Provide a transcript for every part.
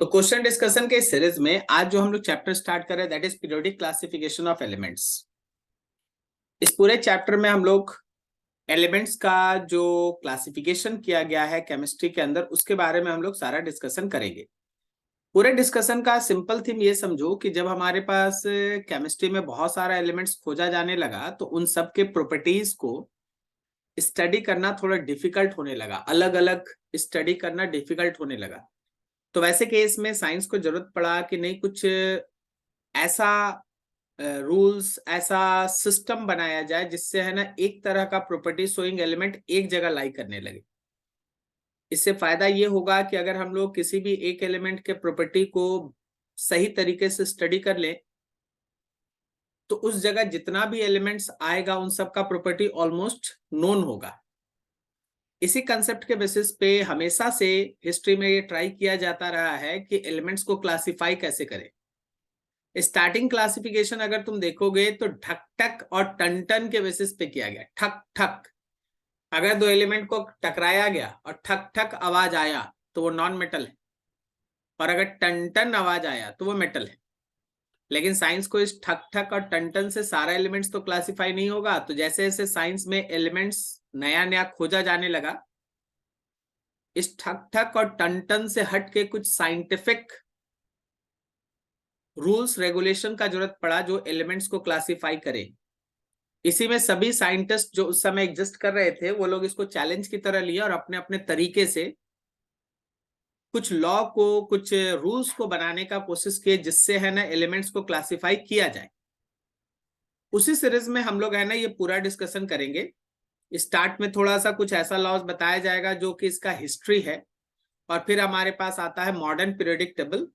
तो question discussion के series में आज जो हम लोग चैप्टर स्टार्ट कर रहे हैं that is periodic classification of elements. इस पूरे चैप्टर में हम लोग एलिमेंट्स का जो क्लासिफिकेशन किया गया है केमिस्ट्री के अंदर उसके बारे में हम लोग सारा डिस्कशन करेंगे। पूरे डिस्कशन का सिंपल थीम ये समझो कि जब हमारे पास केमिस्ट्री में बहुत सारा एलिमेंट्स खोजा जाने लगा तो उन सब के प्रॉपर्टीज को स्टडी करना थोड़ा डिफिकल्ट होने लगा, अलग अलग स्टडी करना डिफिकल्ट होने लगा। तो वैसे केस में साइंस को जरूरत पड़ा कि नहीं कुछ ऐसा रूल्स, ऐसा सिस्टम बनाया जाए जिससे है ना एक तरह का प्रॉपर्टी शोइंग एलिमेंट एक जगह लाई करने लगे। इससे फायदा ये होगा कि अगर हम लोग किसी भी एक एलिमेंट के प्रॉपर्टी को सही तरीके से स्टडी कर ले तो उस जगह जितना भी एलिमेंट्स आएगा उन सब का प्रॉपर्टी ऑलमोस्ट नोन होगा। इसी कंसेप्ट के बेसिस पे हमेशा से हिस्ट्री में ये ट्राई किया जाता रहा है कि एलिमेंट्स को क्लासिफाई कैसे करें। स्टार्टिंग क्लासिफिकेशन अगर तुम देखोगे तो ठक ठक और टन टन के बेसिस पे किया गया। ठक ठक, अगर दो एलिमेंट को टकराया गया और ठक ठक आवाज आया तो वो नॉन मेटल है, और अगर टन टन आवाज आया तो वो मेटल है। लेकिन साइंस को इस ठक ठक और टन टन से सारा एलिमेंट्स तो क्लासिफाई नहीं होगा। तो जैसे जैसे साइंस में एलिमेंट्स नया नया खोजा जाने लगा, इस ठक ठक और टन टन से हट के कुछ साइंटिफिक रूल्स रेगुलेशन का जरूरत पड़ा जो एलिमेंट्स को क्लासिफाई करे। इसी में सभी साइंटिस्ट जो उस समय एग्जिस्ट कर रहे थे वो लोग इसको चैलेंज की तरह लिए और अपने अपने तरीके से कुछ लॉ को, कुछ रूल्स को बनाने का कोशिश किए जिससे है ना एलिमेंट्स को क्लासिफाई किया जाए। उसी सीरीज में हम लोग है ना ये पूरा डिस्कशन करेंगे। स्टार्ट में थोड़ा सा कुछ ऐसा लॉज बताया जाएगा जो कि इसका हिस्ट्री है, और फिर हमारे पास आता है मॉडर्न पीरियोडिक टेबल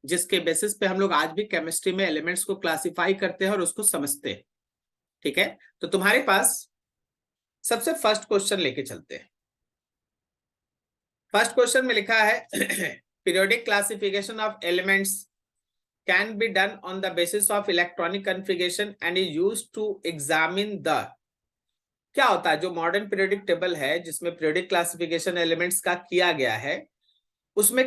जिसके बेसिस पे हम लोग आज भी केमिस्ट्री में एलिमेंट्स को क्लासिफाई करते हैं और उसको समझते हैं। ठीक है, तो तुम्हारे पास सबसे फर्स्ट क्वेश्चन लेके चलते हैं। फर्स्ट क्वेश्चन में लिखा है periodic classification of elements can be done on the basis of electronic configuration and is used to examine the. क्या होता है जो मॉडर्न पीरियोडिक टेबल है जिसमें पीरियोडिक क्लासिफिकेशन एलिमेंट्स का किया गया है उसमें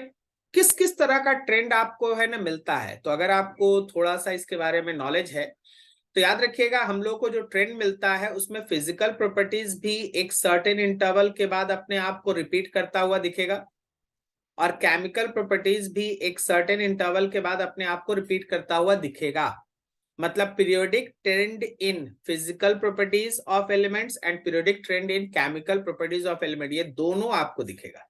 किस किस तरह का ट्रेंड आपको है ना मिलता है। तो अगर आपको थोड़ा सा इसके बारे में नॉलेज है तो याद रखिएगा हम लोग को जो ट्रेंड मिलता है उसमें फिजिकल प्रॉपर्टीज भी एक सर्टेन इंटरवल के बाद अपने आप को रिपीट करता हुआ दिखेगा, और केमिकल प्रॉपर्टीज भी एक सर्टेन इंटरवल के बाद अपने आप को रिपीट करता हुआ दिखेगा। मतलब periodic trend in physical properties of elements and periodic trend in chemical properties of element, ये दोनों आपको दिखेगा।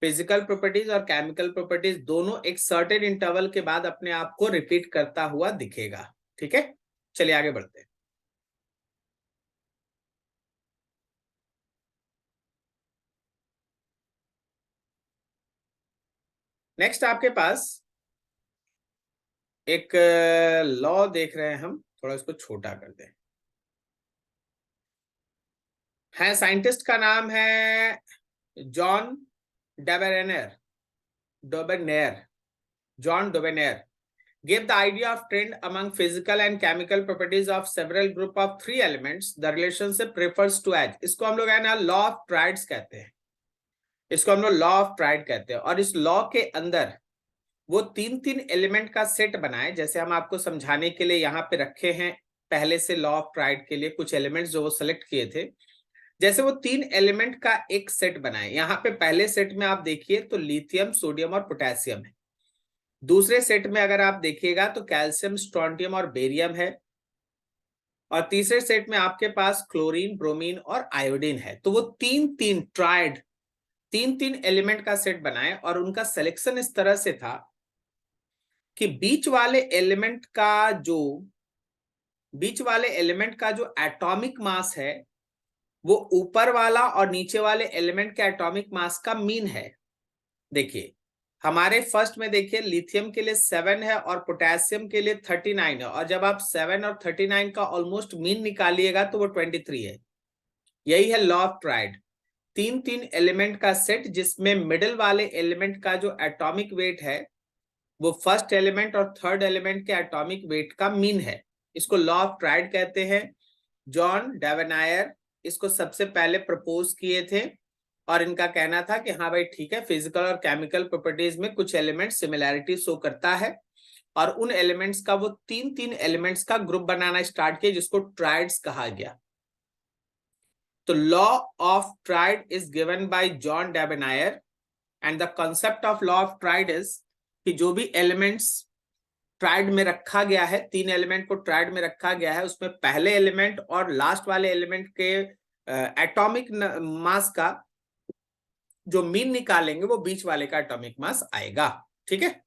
फिजिकल प्रॉपर्टीज और केमिकल प्रॉपर्टीज दोनों एक सर्टेन इंटरवल के बाद अपने आप को रिपीट करता हुआ दिखेगा। ठीक है, चलिए आगे बढ़ते हैं। नेक्स्ट आपके पास एक लॉ देख रहे हैं हम, थोड़ा इसको छोटा कर दें। है साइंटिस्ट का नाम है John डेबेनेर, John Devenir gave the idea of trend among physical and chemical properties of several group of three elements. The relationship refers to as, इसको हम लोग है ना लॉ ऑफ ट्राइड्स कहते हैं, इसको हम लोग लॉ ऑफ ट्राइड कहते हैं। और इस लॉ के अंदर वो तीन तीन एलिमेंट का सेट बनाए, जैसे हम आपको समझाने के लिए यहाँ पे रखे हैं पहले से लॉ ऑफ ट्राइड के लिए कुछ एलिमेंट्स जो वो सेलेक्ट किए थे। जैसे वो तीन एलिमेंट का एक सेट बनाए, यहाँ पे पहले सेट में आप देखिए तो लिथियम, सोडियम और पोटेशियम है। दूसरे सेट में अगर आप देखिएगा तो कैल्शियम, स्ट्रोंटियम और बेरियम है, और तीसरे सेट में आपके पास क्लोरीन, ब्रोमीन और आयोडीन है। तो वो तीन तीन ट्राइड, तीन तीन एलिमेंट का सेट बनाए, और उनका सिलेक्शन इस तरह से था कि बीच वाले एलिमेंट का जो एटॉमिक मास है वो ऊपर वाला और नीचे वाले एलिमेंट के एटॉमिक मास का मीन है। देखिए हमारे फर्स्ट में देखिए लिथियम के लिए 7 है और पोटेशियम के लिए 39 है, और जब आप 7 और 39 का ऑलमोस्ट मीन निकालिएगा तो वो 23 है। यही है लॉ ऑफ ट्राइड, तीन तीन एलिमेंट का सेट जिसमें मिडिल वाले एलिमेंट का जो एटॉमिक वेट है वो फर्स्ट एलिमेंट और थर्ड एलिमेंट के एटॉमिक वेट का मीन है। इसको लॉ ऑफ ट्राइड कहते हैं। जॉन डेवेनायर इसको सबसे पहले प्रपोज किए थे और इनका कहना था कि हाँ भाई ठीक है, फिजिकल और केमिकल प्रॉपर्टीज में कुछ एलिमेंट सिमिलैरिटी शो करता है, और उन एलिमेंट्स का वो तीन एलिमेंट्स का ग्रुप बनाना स्टार्ट किया जिसको ट्राइड्स कहा गया। तो law of triad is given by John Dobereiner, and the concept of law of triad is कि जो भी एलिमेंट्स ट्राइड में रखा गया है, तीन एलिमेंट को ट्राइड में रखा गया है, उसमें पहले एलिमेंट और लास्ट वाले एलिमेंट के एटॉमिक मास का जो मीन निकालेंगे वो बीच वाले का एटॉमिक मास आएगा। ठीक है,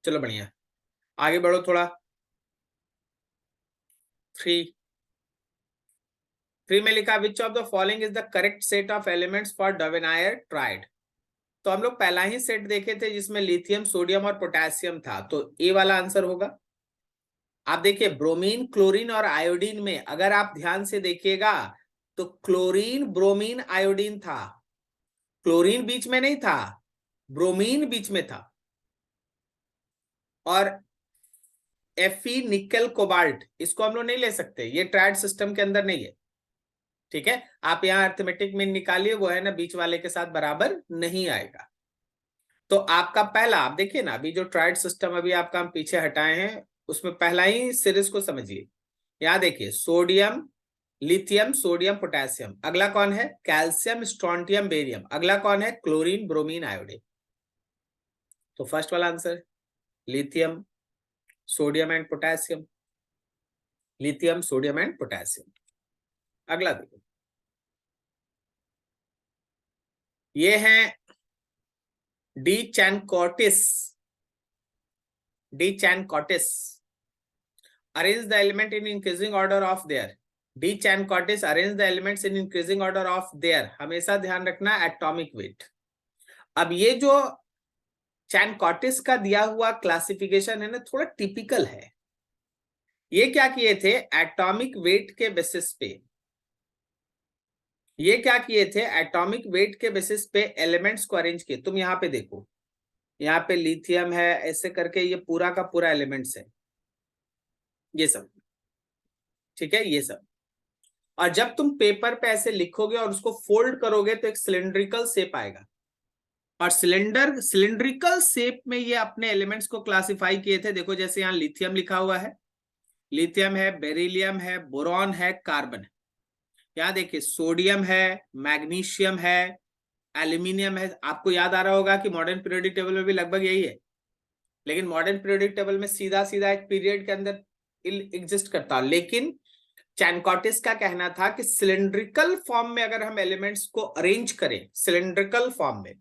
चलो बढ़िया, आगे बढ़ो थोड़ा। 3 में लिखा which of the following is the correct set of elements for Dobereiner triad. तो हम लोग पहला ही सेट देखे थे जिसमें लिथियम, सोडियम और पोटेशियम था, तो ए वाला आंसर होगा। आप देखिए ब्रोमीन, क्लोरीन और आयोडीन में अगर आप ध्यान से देखिएगा तो क्लोरीन, ब्रोमीन, आयोडीन था, क्लोरीन बीच में नहीं था, ब्रोमीन बीच में था, और Fe निकल कोबाल्ट इसको हम लोग नहीं ले सकते, ये ट्राइड सिस्टम के अंदर नहीं है। ठीक है, आप यहाँ अर्थमेटिक मीन निकालिए, वो है ना बीच वाले के साथ बराबर नहीं आएगा। तो आपका पहला, आप देखिए ना अभी जो ट्राइड सिस्टम अभी आपका हम पीछे हटाए हैं उसमें पहला ही सीरीज को समझिए। यहां देखिए सोडियम, लिथियम, सोडियम, पोटेशियम, अगला कौन है कैल्शियम, स्ट्रोंटियम, बेरियम, अगला कौन है क्लोरीन, ब्रोमीन, आयोडीन। तो फर्स्ट वाला answer lithium, sodium and potassium, lithium, sodium and potassium. अगला देखो, ये है de Chancourtois, de Chancourtois arrange the element in increasing order of their, de Chancourtois arrange the elements in increasing order of their, हमेशा ध्यान रखना atomic weight. अब ये जो चैनकॉटिस का दिया हुआ क्लासिफिकेशन है ना थोड़ा टिपिकल है। ये क्या किए थे एटॉमिक वेट के बेसिस पे, ये क्या किए थे एटॉमिक वेट के बेसिस पे एलिमेंट्स को अरेंज किए। तुम यहाँ पे देखो, यहाँ पे लिथियम है, ऐसे करके ये पूरा का पूरा एलिमेंट्स है ये सब। ठीक है, ये सब, और जब तुम पेपर पे ऐसे लिखोगे और उसको फोल्ड करोगे तो एक सिलिंड्रिकल शेप आएगा, और सिलिंड्रिकल शेप में ये अपने एलिमेंट्स को क्लासिफाई किए थे। देखो जैसे यहाँ लिथियम लिखा हुआ है, लिथियम है, बेरिलियम है, बोरॉन है, कार्बन है। यहाँ देखिए सोडियम है, मैग्नीशियम है, एल्यूमिनियम है। आपको याद आ रहा होगा कि मॉडर्न पीरियोडिक टेबल में भी लगभग यही है, लेकिन मॉडर्न पीरियोडिक टेबल में सीधा सीधा एक पीरियड के अंदर एग्जिस्ट करता, लेकिन चैनकॉटिस का कहना था कि सिलिंड्रिकल फॉर्म में अगर हम एलिमेंट्स को अरेंज करें सिलिंड्रिकल फॉर्म में,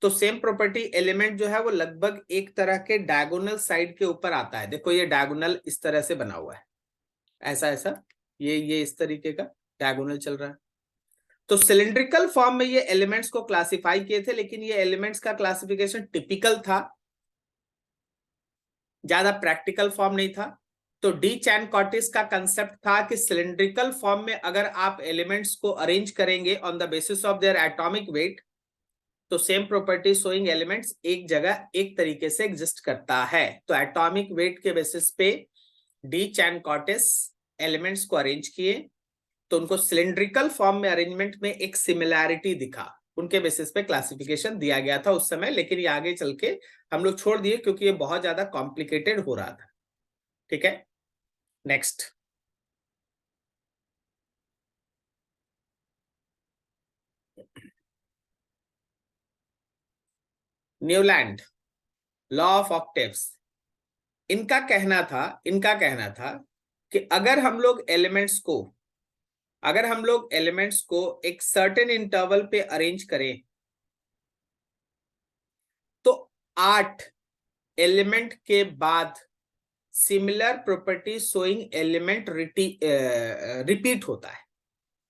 तो सेम प्रॉपर्टी एलिमेंट जो है वो लगभग एक तरह के डायगोनल साइड के ऊपर आता है। देखो ये डायगोनल इस तरह से बना हुआ है, ऐसा ऐसा, ये इस तरीके का डायगोनल चल रहा है। तो सिलिंड्रिकल फॉर्म में ये एलिमेंट्स को क्लासिफाई किए थे, लेकिन ये एलिमेंट्स का क्लासिफिकेशन टिपिकल था, ज्यादा प्रैक्टिकल फॉर्म नहीं था। तो डी चैनकॉटिस का कंसेप्ट था कि सिलिंड्रिकल फॉर्म में अगर आप एलिमेंट्स को अरेंज करेंगे on the basis of their atomic weight, तो सेम प्रॉपर्टी शोइंग एलिमेंट्स एक जगह एक तरीके से एग्जिस्ट करता है। तो एटॉमिक वेट के बेसिस पे डी चैनकॉटिस एलिमेंट्स को अरेंज किए, तो उनको सिलिंड्रिकल फॉर्म में अरेंजमेंट में एक सिमिलैरिटी दिखा, उनके बेसिस पे क्लासिफिकेशन दिया गया था उस समय। लेकिन ये आगे चल के हम लोग छोड़ दिए क्योंकि ये बहुत ज्यादा कॉम्प्लिकेटेड हो रहा था। ठीक है, next, Newland law of octaves. इनका कहना था कि अगर हम लोग एलिमेंट्स को एक सर्टेन इंटरवल पे अरेंज करें तो 8 एलिमेंट के बाद similar property showing element repeat होता है।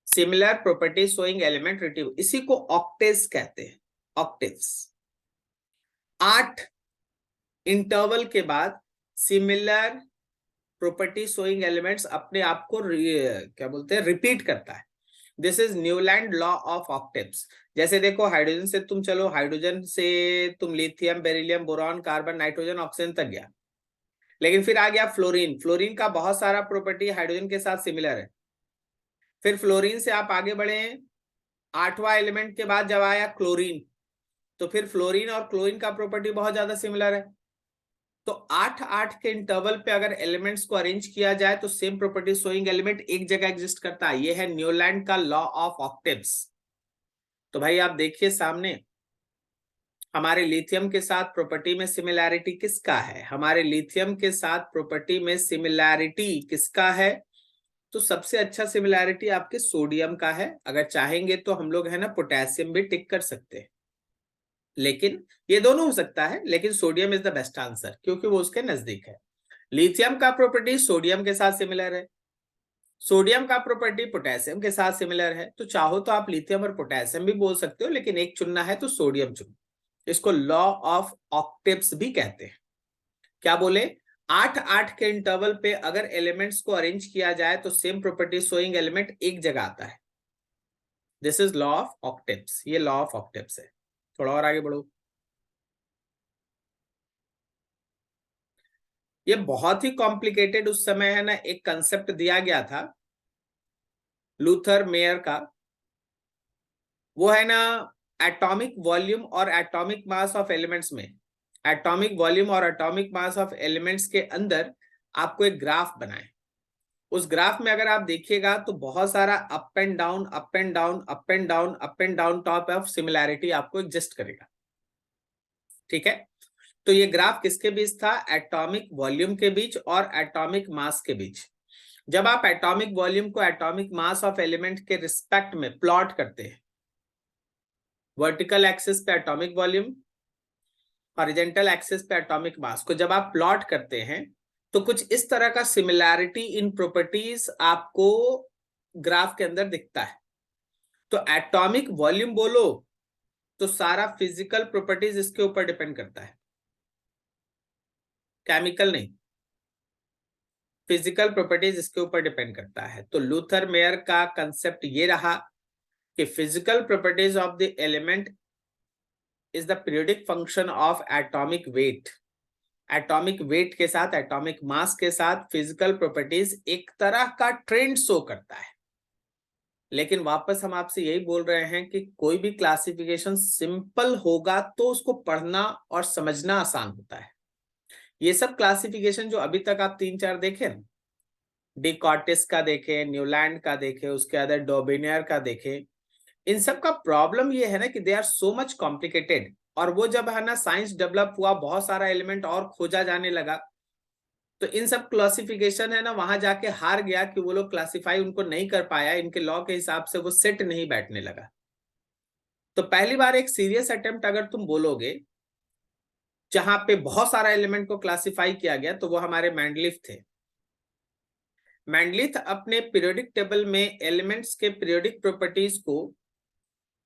Similar property showing element repeat, इसी को ऑक्टेव्स कहते हैं, ऑक्टेव्स। 8 इंटरवल के बाद सिमिलर प्रॉपर्टी शोइंग एलिमेंट्स अपने आप को क्या बोलते हैं रिपीट करता है। This is Newland law of octaves. जैसे देखो हाइड्रोजन से तुम चलो, हाइड्रोजन से तुम lithium, beryllium, boron, carbon, nitrogen, oxygen तक गया, लेकिन फिर आ गया फ्लोरीन। फ्लोरीन का बहुत सारा प्रॉपर्टी हाइड्रोजन के साथ सिमिलर है। फिर फ्लोरीन से आप आगे बढ़े 8वां एलिमेंट के बाद जब आया क्लोरीन, तो फिर फ्लोरीन और क्लोरीन का प्रॉपर्टी बहुत ज्यादा सिमिलर है। तो 8-8 के इंटरवल पे अगर एलिमेंट्स को अरेंज किया जाए तो सेम प्रॉपर्टी शोइंग एलिमेंट एक जगह एग्जिस्ट करता है। ये है न्यूलैंड का लॉ ऑफ ऑक्टेव्स। तो भाई आप देखिए सामने, हमारे लिथियम के साथ प्रॉपर्टी में सिमिलैरिटी किसका है? हमारे लिथियम के साथ प्रॉपर्टी में सिमिलैरिटी किसका है? तो सबसे अच्छा सिमिलैरिटी आपके सोडियम का है। अगर चाहेंगे तो हम लोग है ना पोटेशियम भी टिक कर सकते हैं, लेकिन ये दोनों हो सकता है, लेकिन sodium is the best answer क्योंकि वो उसके नजदीक है। लिथियम का प्रॉपर्टी सोडियम के साथ सिमिलर है, सोडियम का प्रॉपर्टी पोटेशियम के साथ सिमिलर है। तो चाहो तो आप लिथियम और पोटेशियम भी बोल सकते हो, लेकिन एक चुनना है तो सोडियम चुनो। इसको लॉ ऑफ ऑक्टेव्स भी कहते हैं। क्या बोले? 8-8 के इंटरवल पे अगर एलिमेंट्स को अरेंज किया जाए तो सेम प्रॉपर्टी शोइंग एलिमेंट एक जगह आता है। This is law of octaves. ये लॉ ऑफ ऑक्टेव्स है। थोड़ा और आगे बढ़ो। ये बहुत ही कॉम्प्लिकेटेड उस समय है ना एक कंसेप्ट दिया गया था लूथर मेयर का। वो है ना एटॉमिक वॉल्यूम और एटॉमिक मास ऑफ एलिमेंट्स में, एटॉमिक वॉल्यूम और एटॉमिक मास ऑफ एलिमेंट्स के अंदर आपको एक ग्राफ बनाए। उस ग्राफ में अगर आप देखिएगा तो बहुत सारा up and down up and down up and down up and down top of similarity आपको एग्जिस्ट करेगा। ठीक है, तो ये ग्राफ किसके बीच था? एटॉमिक वॉल्यूम के बीच और एटॉमिक मास के बीच। जब आप एटॉमिक वॉल्यूम को एटॉमिक मास ऑफ एलिमेंट के रिस्पेक्ट में प्लॉट करते हैं, वर्टिकल एक्सिस पे एटॉमिक वॉल्यूम, हॉरिजॉन्टल एक्सिस पे एटॉमिक मास को जब आप प्लॉट करते हैं तो कुछ इस तरह का सिमिलैरिटी इन प्रॉपर्टीज आपको ग्राफ के अंदर दिखता है। तो एटॉमिक वॉल्यूम बोलो तो सारा फिजिकल प्रॉपर्टीज इसके ऊपर डिपेंड करता है, केमिकल नहीं, फिजिकल प्रॉपर्टीज इसके ऊपर डिपेंड करता है। तो लूथर मेयर का कंसेप्ट ये रहा कि physical properties of the element is the periodic function of atomic wait. Atomic weight के साथ, एटॉमिक मास के साथ फिजिकल प्रॉपर्टीज एक तरह का ट्रेंड शो करता है। लेकिन वापस हम आपसे यही बोल रहे हैं कि कोई भी क्लासिफिकेशन सिंपल होगा तो उसको पढ़ना और समझना आसान होता है। ये सब क्लासिफिकेशन जो अभी तक आप 3-4 देखे ना, डिकॉर्टिस का देखे, न्यूलैंड का देखे, उसके अंदर डॉबिनियर का देखे, इन सब का प्रॉब्लम ये है ना कि they are so much complicated. और वो जब है ना साइंस डेवलप हुआ, बहुत सारा एलिमेंट और खोजा जाने लगा, तो इन सब क्लासिफिकेशन है ना वहां जाके हार गया कि वो लोग क्लासिफाई उनको नहीं कर पाया, इनके लॉ के हिसाब से वो सेट नहीं बैठने लगा। तो पहली बार एक सीरियस अटेम्प्ट अगर तुम बोलोगे जहां पे बहुत सारा एलिमेंट को क्लासिफाई किया गया, तो वो हमारे मैंडलिफ थे। मैंडलिफ अपने पीरियोडिक टेबल में एलिमेंट्स के पीरियोडिक प्रॉपर्टीज को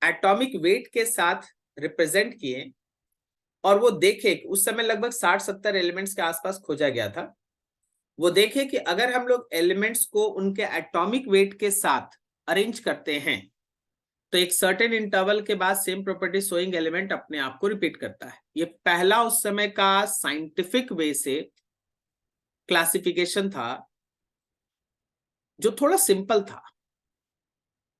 एटॉमिक वेट के साथ रिप्रेजेंट किए, और वो देखे, उस समय लगभग 60-70 एलिमेंट्स के आसपास खोजा गया था। वो देखे कि अगर हम लोग एलिमेंट्स को उनके एटॉमिक वेट के साथ अरेंज करते हैं तो एक सर्टेन इंटरवल के बाद सेम प्रॉपर्टी शोइंग एलिमेंट अपने आप को रिपीट करता है। ये पहला उस समय का साइंटिफिक वे से क्लासिफिकेशन था जो थोड़ा सिंपल था।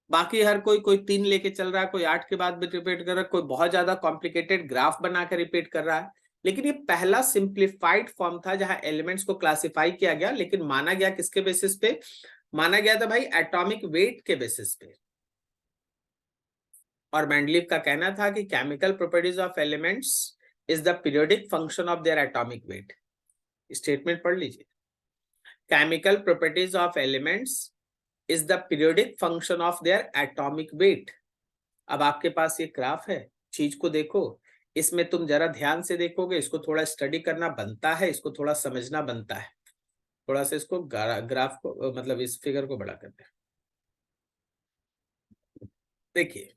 बाकी हर कोई 3 लेके चल रहा है, कोई 8 के बाद भी रिपीट कर रहा है, कोई बहुत ज्यादा कॉम्प्लिकेटेड ग्राफ बनाकर रिपीट कर रहा है। लेकिन ये पहला सिंप्लीफाइड फॉर्म था जहां एलिमेंट्स को क्लासिफाई किया गया, लेकिन माना गया किसके बेसिस पे? माना गया था भाई एटॉमिक वेट के बेसिस पे। और मैंडलीफ का कहना था कि chemical properties of elements is the periodic function of their atomic weight. Statement पढ़ लीजिए, chemical properties of elements is the periodic function of their atomic weight. अब आपके पास ये ग्राफ है, चीज को देखो, इसमें तुम जरा ध्यान से देखोगे, इसको थोड़ा स्टडी करना बनता है, इसको थोड़ा समझना बनता है। थोड़ा सा इसको ग्राफ को मतलब इस फिगर को बड़ा करते हैं, देखिए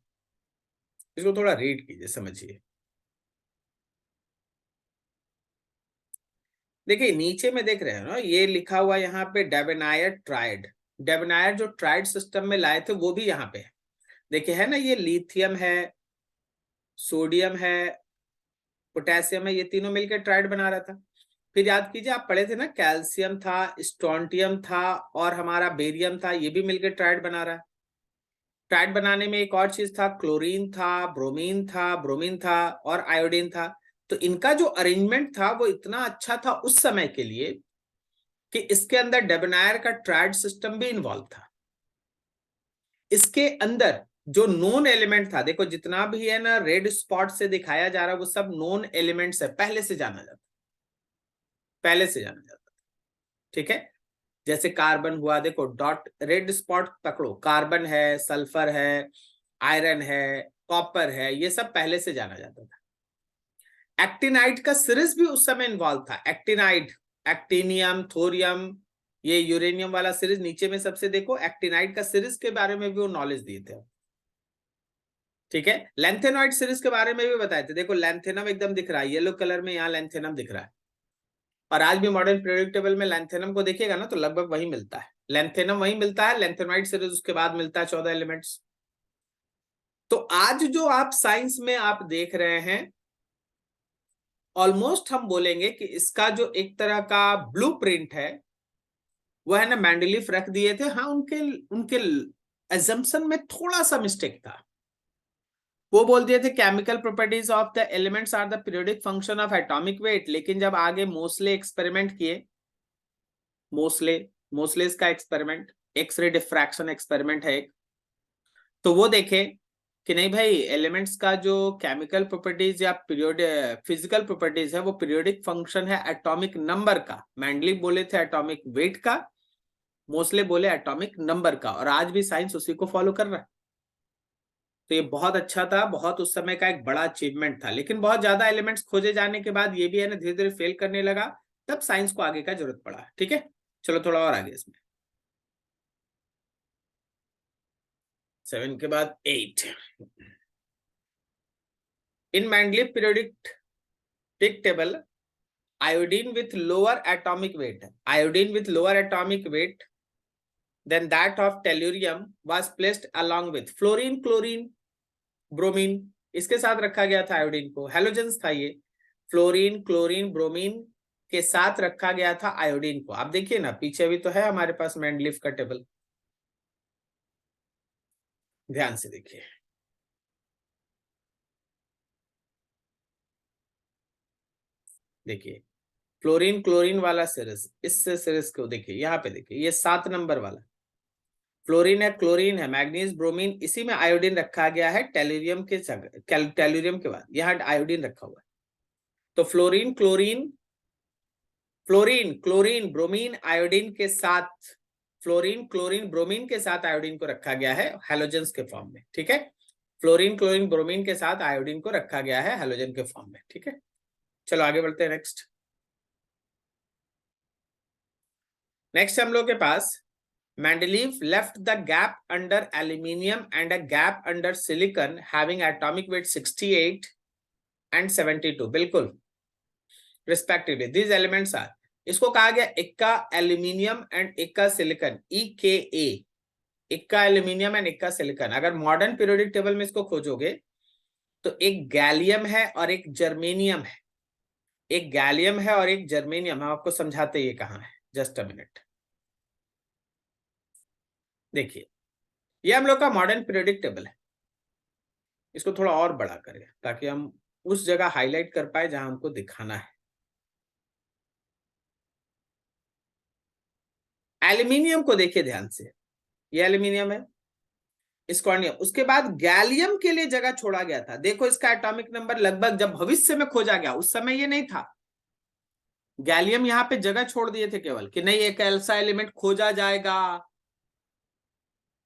इसको थोड़ा रीड कीजिए, समझिए। देखिए नीचे में देख रहे हैं ना, ये लिखा हुआ यहाँ पे डेबेनायर ट्राइड। डेबेनायर जो ट्राइड सिस्टम में लाए थे वो भी यहाँ पे है। देखिए है ना, ये लिथियम है, सोडियम है, पोटेशियम है, ये तीनों मिलकर ट्राइड बना रहा था। फिर याद कीजिए, आप पढ़े थे ना, कैल्शियम था, स्ट्रोंटियम था और हमारा बेरियम था, ये भी मिलकर ट्राइड बना रहा है। ट्राइड बनाने में एक और चीज था, क्लोरीन था, ब्रोमीन था और आयोडीन था। तो इनका जो अरेंजमेंट था वो इतना अच्छा था उस समय के लिए कि इसके अंदर डेबनायर का ट्राइड सिस्टम भी इन्वॉल्व था। इसके अंदर जो नोन एलिमेंट था, देखो जितना भी है ना रेड स्पॉट से दिखाया जा रहा है वो सब नोन एलिमेंट्स है, पहले से जाना जाता। ठीक है, जैसे कार्बन हुआ, देखो डॉट रेड स्पॉट पकड़ो, कार्बन है, सल्फर है, आयरन है, कॉपर है, ये सब पहले से जाना जाता था। एक्टिनाइड का सीरीज भी उस समय इन्वॉल्व था। एक्टिनाइड, एक्टिनियम, थोरियम, ये यूरेनियम वाला सीरीज नीचे में सबसे देखो, एक्टिनाइड का सीरीज के बारे में भी वो नॉलेज दिए थे। ठीक है, लैंथेनॉइड सीरीज के बारे में भी बताए थे। देखो लैंथेनम एकदम दिख रहा है येलो कलर में, यहाँ लैंथेनम दिख रहा है। और आज भी मॉडर्न पीरियोडिक टेबल में लैंथेनम को देखिएगा ना तो लगभग वही मिलता है, लैंथेनम वही मिलता है। लैंथेनॉइड सीरीज उसके बाद मिलता है 14 एलिमेंट्स। तो आज जो आप साइंस में आप देख रहे हैं, ऑलमोस्ट हम बोलेंगे कि इसका जो एक तरह का ब्लूप्रिंट है वो है ना मेंडलीफ रख दिए थे। हाँ, उनके उनके एजम्पशन में थोड़ा सा मिस्टेक था। वो बोल दिए थे chemical properties of the elements are the periodic function of atomic weight, लेकिन जब आगे मोस्ले एक्सपेरिमेंट किए, मोस्ले का एक्सपेरिमेंट, एक्सरे डिफ्रैक्शन एक्सपेरिमेंट है एक, तो वो देखे कि नहीं भाई, एलिमेंट्स का जो केमिकल प्रॉपर्टीज या पीरियड फिजिकल प्रॉपर्टीज है वो पीरियोडिक फंक्शन है एटॉमिक नंबर का। मैंडलीफ बोले थे एटॉमिक वेट का, मोस्ले बोले एटॉमिक नंबर का, और आज भी साइंस उसी को फॉलो कर रहा है। तो ये बहुत अच्छा था, बहुत उस समय का एक बड़ा अचीवमेंट था। लेकिन बहुत ज्यादा एलिमेंट्स खोजे जाने के बाद ये भी है ना धीरे धीरे फेल करने लगा, तब साइंस को आगे का जरूरत पड़ा। ठीक है, चलो थोड़ा और आगे इसमें। 7 के बाद 8। In Mendeleev periodic table, iodine with lower atomic weight than that of tellurium was placed along with fluorine, chlorine, bromine, इसके साथ रखा गया था आयोडीन को। हेलोजेंस था ये, फ्लोरीन, क्लोरीन, ब्रोमीन के साथ रखा गया था आयोडीन को। आप देखिए ना पीछे भी तो है हमारे पास मैंडलीफ का टेबल, ध्यान से देखिए। देखिए फ्लोरीन क्लोरीन वाला सीरीज, इस सीरीज को देखिए, यहाँ पे देखिए ये 7 नंबर वाला फ्लोरीन है, क्लोरीन है, मैग्नीज, ब्रोमीन, इसी में आयोडीन रखा गया है टेल्यूरियम के टेल्यूरियम के बाद यहाँ आयोडीन रखा हुआ है। तो फ्लोरीन क्लोरीन ब्रोमीन आयोडीन के साथ, फ्लोरीन क्लोरीन ब्रोमीन के साथ आयोडीन को रखा गया है हेलोजेंस के फॉर्म में। ठीक है, फ्लोरीन क्लोरीन ब्रोमीन के साथ आयोडीन को रखा गया है हेलोजन के फॉर्म में। ठीक है, चलो आगे बढ़ते हैं। नेक्स्ट हम लोग के पास Mendeleev left the gap under aluminium and a gap under silicon having atomic weight 68 and 72 बिल्कुल respectively. These elements are, इसको कहा गया इक्का एल्यूमिनियम एंड इक्का सिलिकॉन, EKA, इक्का एल्यूमिनियम एंड इक्का सिलिकॉन। अगर मॉडर्न पीरियोडिक टेबल में इसको खोजोगे तो एक गैलियम है और एक जर्मेनियम है, एक गैलियम है और एक जर्मेनियम। हम आपको समझाते ये कहाँ है, जस्ट अ मिनट। देखिए ये हम लोग का मॉडर्न पीरियोडिक टेबल है, इसको थोड़ा और बड़ा करें ताकि हम उस जगह हाईलाइट कर पाए जहां हमको दिखाना है। एल्यूमिनियम को देखिए ध्यान से, ये एल्यूमिनियम है, स्कॉर्नियम। उसके बाद गैलियम के लिए जगह छोड़ा गया था। देखो इसका एटॉमिक नंबर लगभग जब भविष्य में खोजा गया उस समय ये नहीं था। गैलियम यहाँ पे जगह छोड़ दिए थे केवल कि नहीं एक ऐसा एलिमेंट खोजा जाएगा,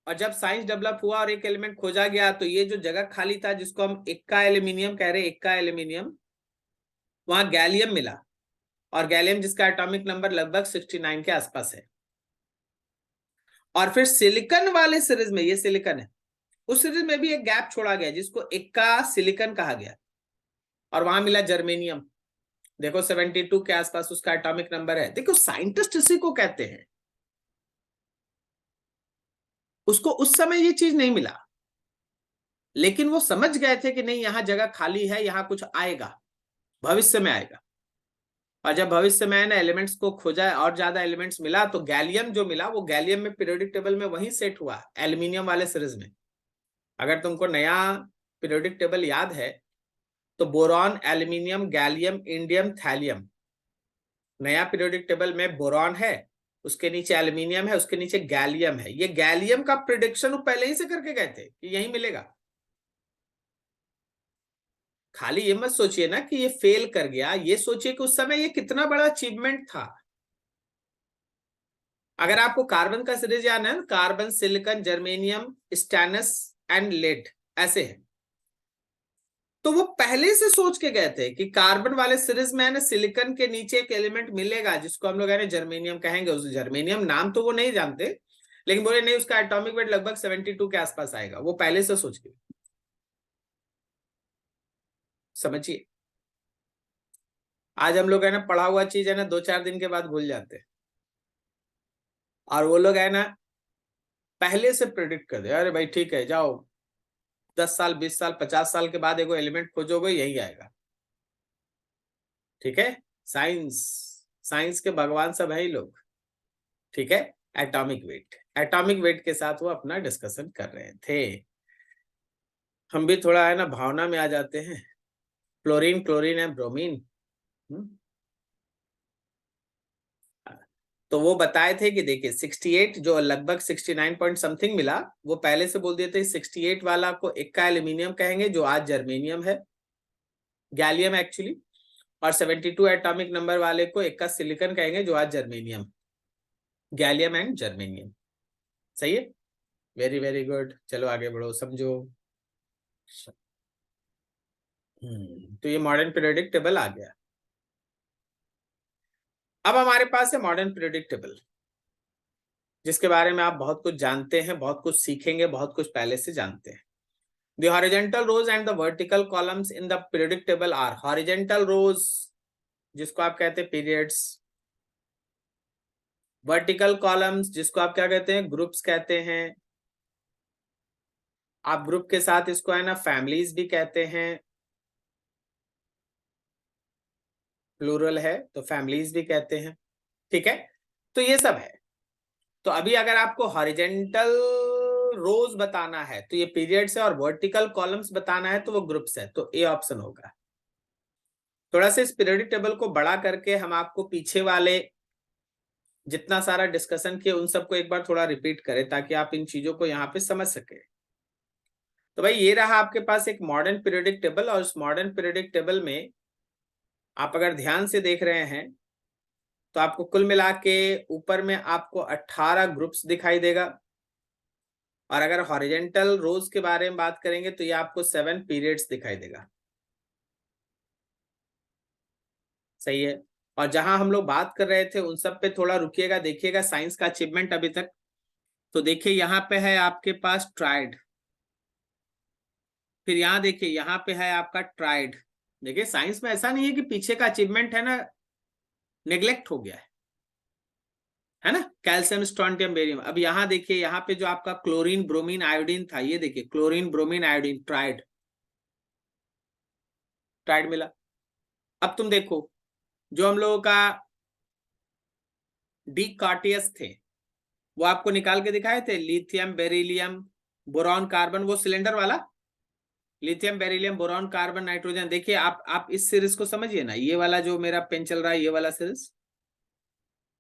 और जब साइंस डेवलप हुआ और एक एलिमेंट खोजा गया तो ये जो जगह खाली था जिसको हम इक्का एल्यूमिनियम कह रहे हैं, इक्का एल्यूमिनियम, वहां गैलियम मिला, और गैलियम जिसका एटॉमिक नंबर लगभग 69 के आसपास है। और फिर सिलिकॉन वाले सीरीज में, ये सिलिकॉन है, उस सीरीज में भी एक गैप छोड़ा गया जिसको इक्का सिलिकॉन कहा गया, और वहां मिला जर्मेनियम। देखो 72 के आसपास उसका एटॉमिक नंबर है। देखो साइंटिस्ट इसी को कहते हैं, उसको उस समय ये चीज नहीं मिला, लेकिन वो समझ गए थे कि नहीं यहां जगह खाली है, यहां कुछ आएगा, भविष्य में आएगा। और जब भविष्य में ना एलिमेंट्स को खोजा और ज्यादा एलिमेंट्स मिला, तो गैलियम जो मिला वो गैलियम में पीरियोडिक टेबल में वहीं सेट हुआ एल्यूमिनियम वाले सीरीज में। अगर तुमको नया पीरियोडिक टेबल याद है तो boron, aluminium, gallium, indium, thallium. नया पीरियोडिक टेबल में बोरॉन है, उसके नीचे एल्यूमिनियम है, उसके नीचे गैलियम है। ये गैलियम का प्रिडिक्शन वो पहले ही से करके गए थे कि यही मिलेगा। खाली ये मत सोचिए ना कि ये फेल कर गया, ये सोचिए कि उस समय ये कितना बड़ा अचीवमेंट था। अगर आपको कार्बन का सीरीज याद है, carbon, silicon, germanium, stannous and lead, ऐसे है। तो वो पहले से सोच के गए थे कि कार्बन वाले सीरीज में है ना सिलिकॉन के नीचे एक एलिमेंट मिलेगा जिसको हम लोग है ना जर्मेनियम कहेंगे। उस जर्मेनियम नाम तो वो नहीं जानते, लेकिन बोले नहीं उसका एटॉमिक वेट लगभग 72 के आसपास आएगा। वो पहले से सोच के, समझिए। आज हम लोग है ना पढ़ा हुआ चीज है ना 2-4 दिन के बाद भूल जाते हैं, और वो लोग है ना पहले से प्रिडिक्ट कर दे, अरे भाई ठीक है जाओ 10 साल, 20 साल, 50 साल के बाद एगो एलिमेंट खोजोगे यही आएगा। ठीक है, साइंस, साइंस के भगवान सब है ही लोग। ठीक है, एटॉमिक वेट, एटॉमिक वेट के साथ वो अपना डिस्कशन कर रहे थे। हम भी थोड़ा है ना भावना में आ जाते हैं। फ्लोरीन, क्लोरीन है, ब्रोमीन। तो वो बताए थे कि देखिए 68 जो लगभग 69 पॉइंट समथिंग मिला, वो पहले से बोल दिए थे 68 वाला को इक्का एल्यूमिनियम कहेंगे जो आज जर्मेनियम है, गैलियम एक्चुअली। और 72 एटॉमिक नंबर वाले को इक्का सिलिकॉन कहेंगे जो आज जर्मेनियम, गैलियम एंड जर्मेनियम। सही है, वेरी वेरी गुड। चलो आगे बढ़ो, समझो। तो ये मॉडर्न पीरियोडिक टेबल आ गया। अब हमारे पास है मॉडर्न पीरियोडिक टेबल, जिसके बारे में आप बहुत कुछ जानते हैं, बहुत कुछ सीखेंगे, बहुत कुछ पहले से जानते हैं। The horizontal rows and the vertical columns in the periodic table are horizontal rows, जिसको आप कहते हैं पीरियड्स, वर्टिकल कॉलम्स जिसको आप क्या कहते हैं, ग्रुप्स कहते हैं। आप ग्रुप के साथ इसको है ना फैमिलीज भी कहते हैं, प्लूरल है तो फैमिलीज भी कहते हैं। ठीक है, तो ये सब है। तो अभी अगर आपको हॉरिजेंटल रोज बताना है तो ये पीरियड्स है, और वर्टिकल कॉलम्स बताना है तो वो ग्रुप्स है, तो ए ऑप्शन होगा। थोड़ा सा इस पीरियोडिक टेबल को बड़ा करके हम आपको पीछे वाले जितना सारा डिस्कशन किए उन सबको एक बार थोड़ा रिपीट करें ताकि आप इन चीजों को यहाँ पे समझ सके। तो भाई ये रहा आपके पास एक मॉडर्न पीरियोडिक टेबल, और उस मॉडर्न पीरियोडिक टेबल में आप अगर ध्यान से देख रहे हैं तो आपको कुल मिला के ऊपर में आपको 18 ग्रुप्स दिखाई देगा, और अगर हॉरिजेंटल रोज के बारे में बात करेंगे तो ये आपको 7 पीरियड्स दिखाई देगा। सही है, और जहां हम लोग बात कर रहे थे उन सब पे थोड़ा रुकिएगा, देखिएगा साइंस का अचीवमेंट अभी तक। तो देखिए यहाँ पे है आपके पास ट्राइड, फिर यहाँ देखिए यहाँ पे है आपका ट्राइड। देखिए साइंस में ऐसा नहीं है कि पीछे का अचीवमेंट है ना नेग्लेक्ट हो गया है ना। Calcium, strontium, barium. अब यहाँ देखिए यहाँ पे जो आपका क्लोरीन, ब्रोमीन, आयोडीन था, ये देखिए chlorine, bromine, iodine, tried, tried मिला। अब तुम देखो जो हम लोगों का डी कार्टियस थे वो आपको निकाल के दिखाए थे, लिथियम, बेरिलियम, बोरॉन, कार्बन, वो सिलेंडर वाला lithium, beryllium, boron, carbon, nitrogen. देखिए आप इस सीरीज को समझिए ना, ये वाला जो मेरा पेन चल रहा है ये वाला सीरीज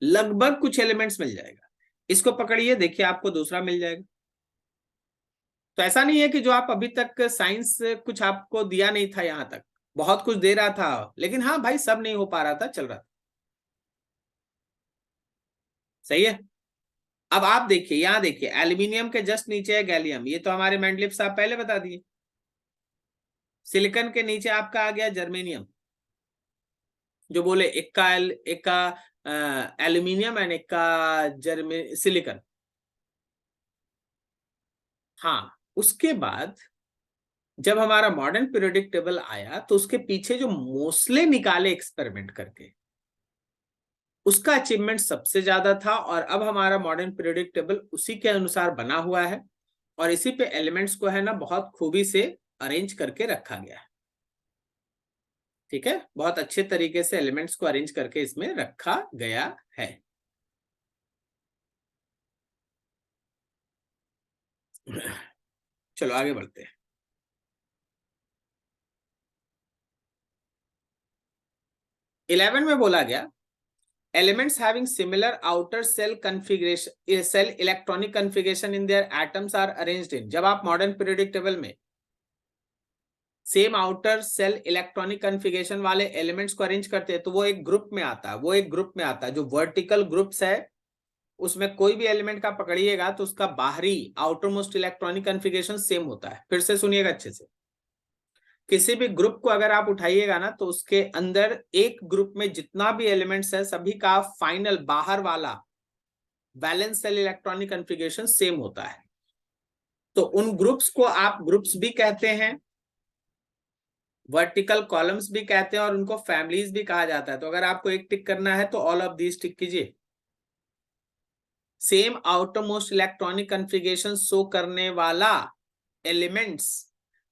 लगभग कुछ एलिमेंट्स मिल जाएगा। इसको पकड़िए, देखिए आपको दूसरा मिल जाएगा। तो ऐसा नहीं है कि जो आप अभी तक साइंस कुछ आपको दिया नहीं था, यहां तक बहुत कुछ दे रहा था, लेकिन हाँ भाई सब नहीं हो पा रहा था, चल रहा था। सही है। अब आप देखिए यहाँ देखिए एल्यूमिनियम के जस्ट नीचे है गैलियम, ये तो हमारे मेंडलीव साहब पहले बता दिए। सिलिकॉन के नीचे आपका आ गया जर्मेनियम, जो बोले इक्का एल्यूमिनियम एंड इक्का सिलिकॉन। हाँ, उसके बाद जब हमारा मॉडर्न पीरियोडिक टेबल आया तो उसके पीछे जो मोस्ले निकाले एक्सपेरिमेंट करके उसका अचीवमेंट सबसे ज्यादा था, और अब हमारा मॉडर्न पीरियोडिक टेबल उसी के अनुसार बना हुआ है, और इसी पे एलिमेंट्स को है ना बहुत खूबी से अरेंज करके रखा गया है। ठीक है, बहुत अच्छे तरीके से एलिमेंट्स को अरेंज करके इसमें रखा गया है। चलो आगे बढ़ते हैं। इलेवन में बोला गया elements having similar outer cell configuration cell electronic configuration in their atoms are arranged in। जब आप मॉडर्न पीरियोडिक टेबल में same outer shell electronic configuration वाले एलिमेंट्स को अरेंज करते हैं तो वो एक ग्रुप में आता है, जो वर्टिकल ग्रुप्स है उसमें कोई भी एलिमेंट का पकड़िएगा तो उसका बाहरी outer most electronic configuration same होता है। फिर से सुनिएगा अच्छे से, किसी भी ग्रुप को अगर आप उठाइएगा ना तो उसके अंदर एक ग्रुप में जितना भी एलिमेंट्स है सभी का फाइनल बाहर वाला valence shell electronic configuration same होता है। तो उन ग्रुप्स को आप ग्रुप्स भी कहते हैं, वर्टिकल कॉलम्स भी कहते हैं और उनको फैमिलीज भी कहा जाता है। तो अगर आपको एक टिक करना है तो ऑल ऑफ दीज टिक कीजिए। Same outer most electronic configuration show करने वाला एलिमेंट्स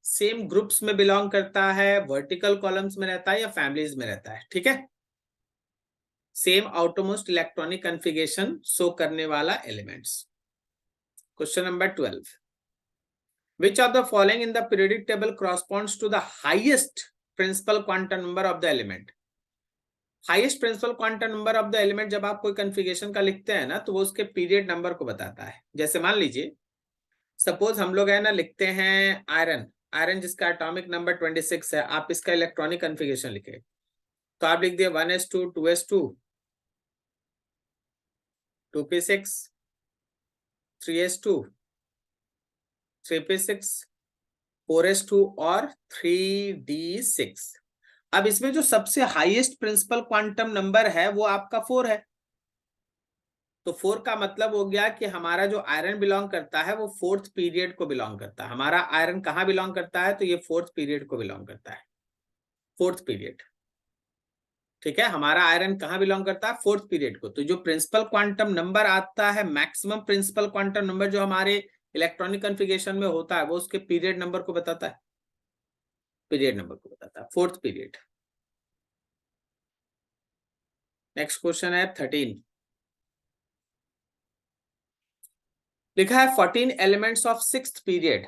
सेम ग्रुप्स में बिलोंग करता है, वर्टिकल कॉलम्स में रहता है या फैमिलीज में रहता है। ठीक है, same outer most electronic configuration show करने वाला elements. Question number 12, which of the following in the periodic table corresponds to the highest principal quantum number of the element? Highest principal quantum number of the element जब आप कोई configuration का लिखते हैं ना तो वो उसके पीरियड नंबर को बताता है। जैसे मान लीजिए सपोज हम लोग है ना लिखते हैं आयरन जिसका एटॉमिक नंबर 26 है, आप इसका इलेक्ट्रॉनिक कन्फिगरेशन लिखे तो आप लिख दिए 1s2 2s2 2p6 3s2 3p6 4s2 और 3d6। अब इसमें जो सबसे हाईएस्ट प्रिंसिपल क्वांटम नंबर है वो आपका 4 है। तो 4 का मतलब हो गया कि हमारा जो आयरन बिलोंग करता है वो 4th पीरियड को बिलोंग करता है। हमारा आयरन कहाँ बिलोंग करता है तो ये 4th पीरियड को बिलोंग करता है, 4th पीरियड। ठीक है, हमारा आयरन कहाँ बिलोंग करता है 4th पीरियड को। तो जो प्रिंसिपल क्वांटम नंबर आता है, मैक्सिमम प्रिंसिपल क्वांटम नंबर जो हमारे इलेक्ट्रॉनिक कन्फिगरेशन में होता है वो उसके पीरियड नंबर को बताता है, पीरियड नंबर को बताता है, 4th पीरियड। नेक्स्ट क्वेश्चन है 13, लिखा है 14 elements of 6th period.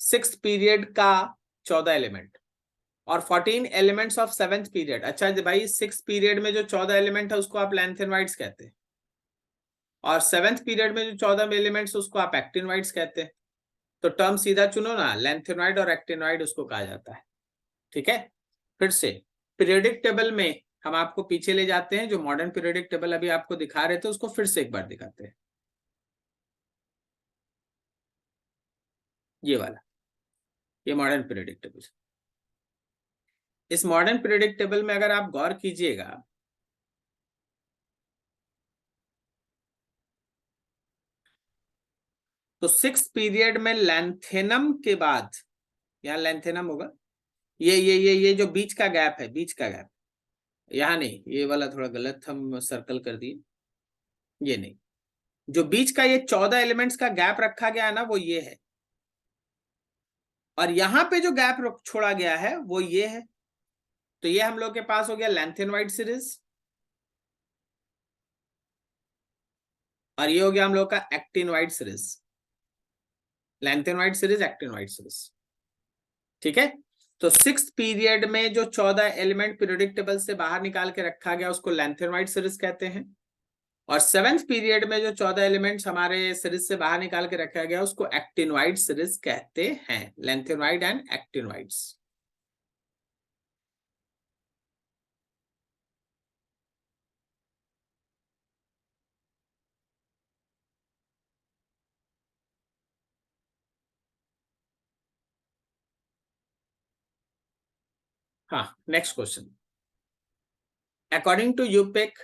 6th period का 14 एलिमेंट और 14 एलिमेंट्स ऑफ 7th पीरियड। अच्छा भाई 6th पीरियड में जो 14 एलिमेंट है उसको आप लैंथेनोइड्स कहते हैं और 7th पीरियड में जो 14 एलिमेंट्स उसको आप एक्टिनोइड्स कहते हैं। तो टर्म सीधा चुनो ना, लैंथेनोइड और एक्टिनोइड उसको कहा जाता है। ठीक है, फिर से पीरियोडिक टेबल में हम आपको पीछे ले जाते हैं, जो मॉडर्न पीरियोडिक टेबल अभी आपको दिखा रहे थे उसको फिर से एक बार दिखाते हैं। ये वाला, ये मॉडर्न पीरियोडिक टेबल। इस मॉडर्न पीरियोडिक टेबल में अगर आप गौर कीजिएगा तो 6th पीरियड में लैंथेनम के बाद, यहाँ लैंथेनम होगा, ये जो बीच का गैप है, बीच का गैप यहाँ नहीं, ये वाला थोड़ा गलत हम सर्कल कर दिए, ये नहीं, जो बीच का ये 14 एलिमेंट्स का गैप रखा गया है ना वो ये है, और यहाँ पे जो गैप छोड़ा गया है वो ये है। तो ये हम लोग के पास हो गया लैंथेनोइड सीरीज और ये हो गया हम लोग का actinoid series, lanthanoid series, actinoid series. ठीक है, तो 6th पीरियड में जो 14 एलिमेंट पीरियोडिक टेबल से बाहर निकाल के रखा गया उसको लैंथेनोइड सीरीज कहते हैं और 7th पीरियड में जो 14 एलिमेंट्स हमारे सीरीज से बाहर निकाल के रखा गया उसको एक्टिनोइड सीरीज कहते हैं, लैंथेनोइड एंड एक्टिनोइड्स। हाँ, next question, according to IUPAC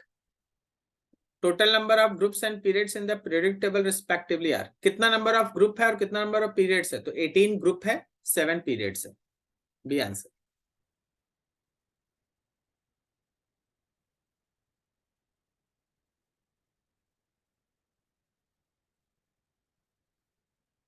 total number of groups and periods in the periodic table respectively are. कितना नंबर ऑफ ग्रुप है और कितना नंबर ऑफ पीरियड्स है? तो 18 ग्रुप है, 7 पीरियड्स है, बी आंसर।